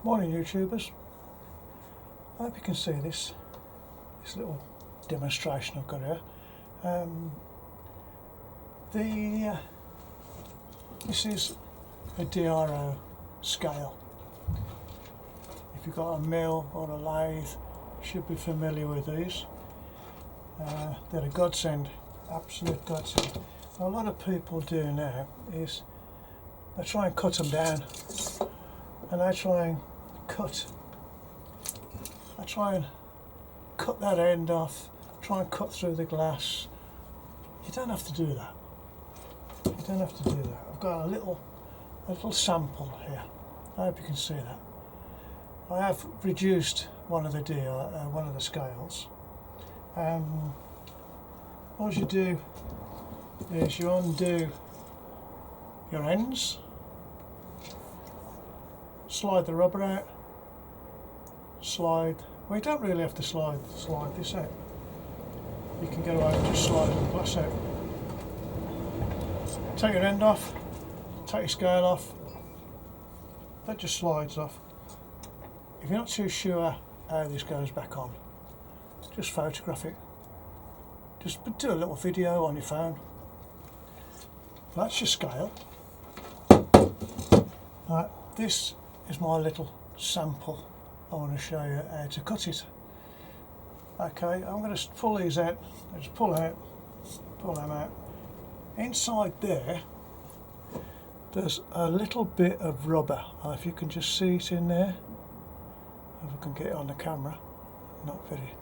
Morning YouTubers. I hope you can see this little demonstration I've got here. This is a D.R.O scale. If you've got a mill or a lathe, you should be familiar with these. They're a godsend, absolute godsend. What a lot of people do now is they try and cut them down, and they try and cut that end off, try and cut through the glass. You don't have to do that. You don't have to do that. I've got a little sample here. I hope you can see that. I have reduced one of the scales. All you do is you undo your ends, slide the rubber out, well, you don't really have to slide this out. You can get away with just sliding the glass out. Take your end off, take your scale off, that just slides off. If you're not too sure how this goes back on, just photograph it. Just do a little video on your phone. That's your scale. Right, this is my little sample. I want to show you how to cut it. Okay, I'm going to pull these out. Just pull them out. Inside there's a little bit of rubber. If you can just see it in there. If I can get it on the camera. Not very.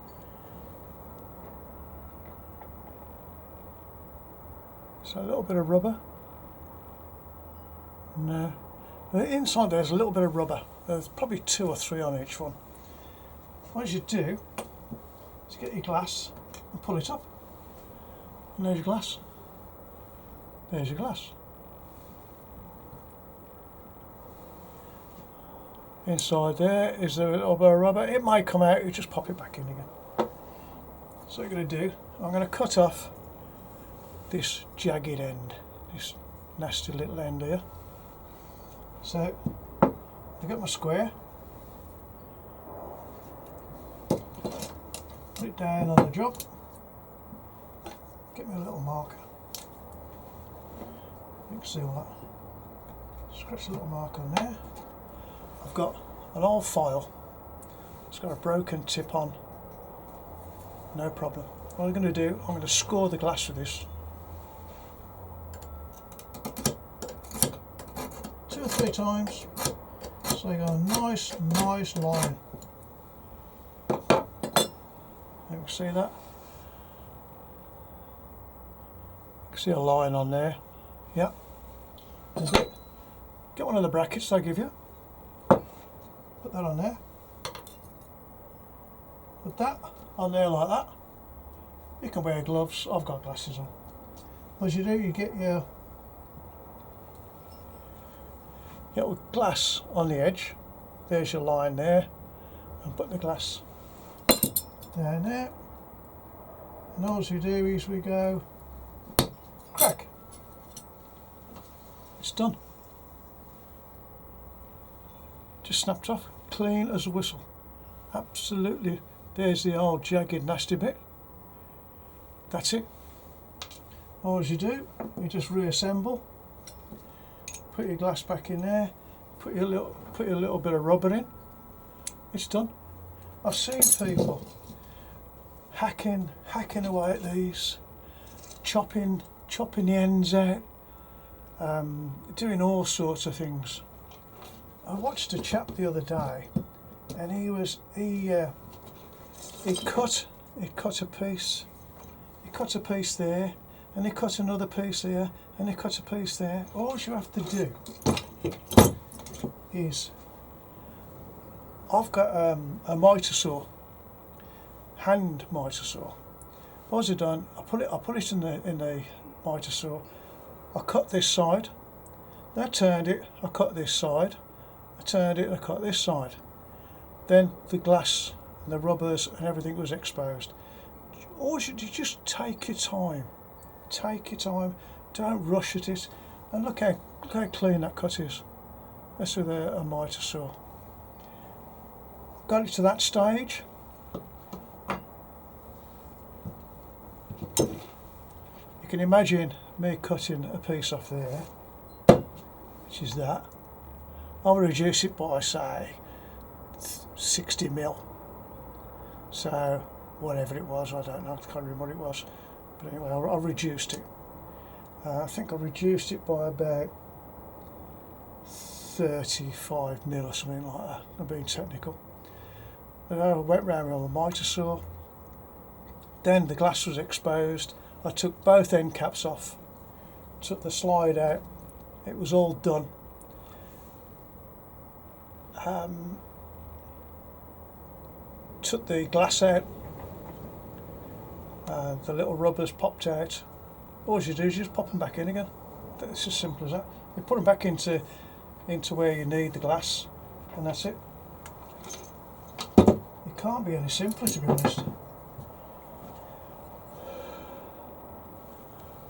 So a little bit of rubber. No. But inside there's a little bit of rubber. There's probably 2 or 3 on each one. What you do is get your glass and pull it up. And there's your glass. There's your glass. Inside there is a little bit of rubber. It might come out, you just pop it back in again. So what you're going to do, I'm going to cut off this jagged end, this nasty little end here. So I've got my square, put it down on the job, get me a little marker. You can see all that. Scratch a little mark on there. I've got an old file, it's got a broken tip on, no problem. What I'm going to do, I'm going to score the glass with this. 2 or 3 times, so you got a nice line. You can see that? You can see a line on there. Yep. Get one of the brackets they give you. Put that on there. Put that on there like that. You can wear gloves. I've got glasses on. What you do, you get your glass on the edge. There's your line there, and put the glass down there. And all you do is we go crack. It's done. Just snapped off, clean as a whistle. Absolutely. There's the old jagged nasty bit. That's it. All you do, you just reassemble. Put your glass back in there. Put your little bit of rubber in. It's done. I've seen people hacking away at these, chopping the ends out, doing all sorts of things. I watched a chap the other day, and he cut a piece. He cut a piece there, and he cut another piece there, and he cut a piece there. All you have to do is, I've got a miter saw, hand miter saw. What I've done, I put it in the miter saw. I cut this side, then I turned it, I cut this side. I turned it and I cut this side. Then the glass and the rubbers and everything was exposed. Or you just take your time. Take your time. Don't rush at it. And look how clean that cut is. That's with a miter saw. got it to that stage, you can imagine me cutting a piece off there, which is that. I'll reduce it by, say, 60 mil. So whatever it was, I don't know, I can't remember what it was. But anyway, I reduced it. I think I reduced it by about 35 mil or something like that. I'm being technical. And I went round with a miter saw. Then the glass was exposed. I took both end caps off, took the slide out. It was all done. Took the glass out. The little rubbers popped out. All you do is just pop them back in again. It's as simple as that. You put them back into where you need the glass, and that's it. It can't be any simpler, to be honest.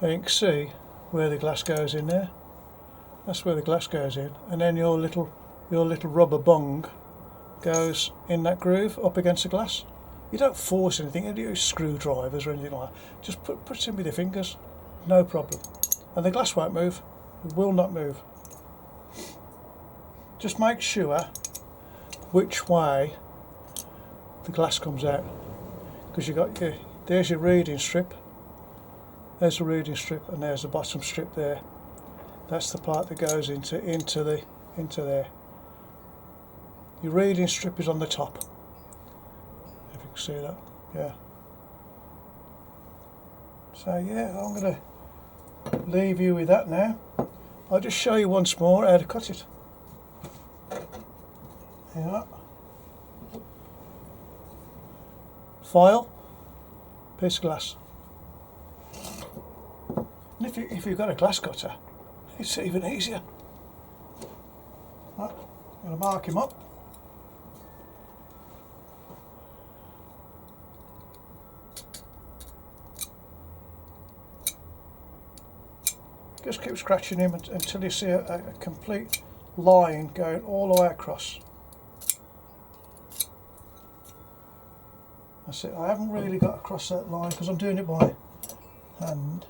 And you can see where the glass goes in there. That's where the glass goes in, and then your little rubber bung goes in that groove up against the glass. You don't force anything, you don't use screwdrivers or anything like that. Just put it in with your fingers, no problem. And the glass won't move, it will not move. Just make sure which way the glass comes out, because there's your reading strip, there's the reading strip, and there's the bottom strip there. That's the part that goes into there. Your reading strip is on the top. If you can see that, yeah. So yeah, I'm going to leave you with that now. I'll just show you once more how to cut it. Yeah. File, piece of glass. And if you've got a glass cutter, it's even easier. Right, I'm going to mark him up. Just keep scratching him until you see a complete line going all the way across. That's it. I haven't really got across that line because I'm doing it by hand.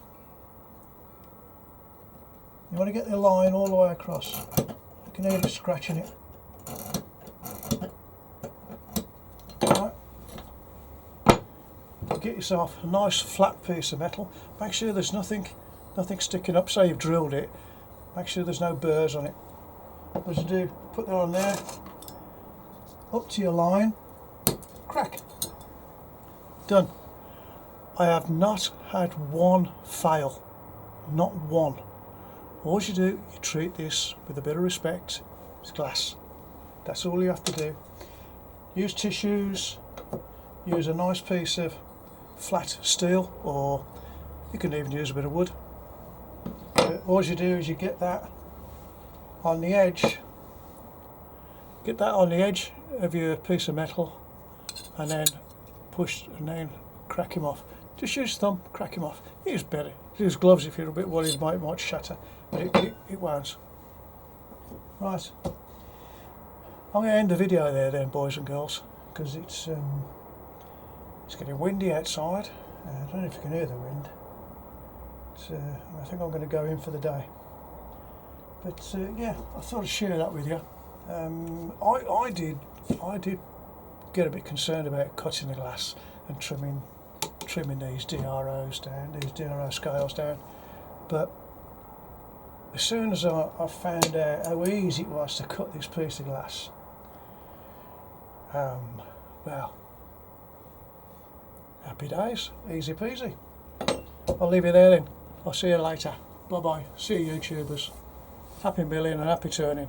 You want to get the line all the way across. You can hear it scratching it. Right. Get yourself a nice flat piece of metal. Make sure there's nothing sticking up. Say you've drilled it, make sure there's no burrs on it. What you do, put that on there, up to your line, crack, done. I have not had one fail, not one. All you do, you treat this with a bit of respect. It's glass, that's all you have to do. Use tissues, use a nice piece of flat steel, or you can even use a bit of wood. All you do is you get that on the edge, of your piece of metal, and then push and then crack him off. Just use thumb, crack him off. Use better. Use gloves if you're a bit worried it might shatter, but it won't. Right, I'm going to end the video there then, boys and girls, because it's getting windy outside. I don't know if you can hear the wind. I think I'm going to go in for the day. But yeah, I thought I'd share that with you. I did get a bit concerned about cutting the glass and trimming these D.R.Os down, these D.R.O scales down. But as soon as I found out how easy it was to cut this piece of glass, well, happy days, easy peasy. I'll leave you there then. I'll see you later. Bye bye. See you YouTubers. Happy milling and happy turning.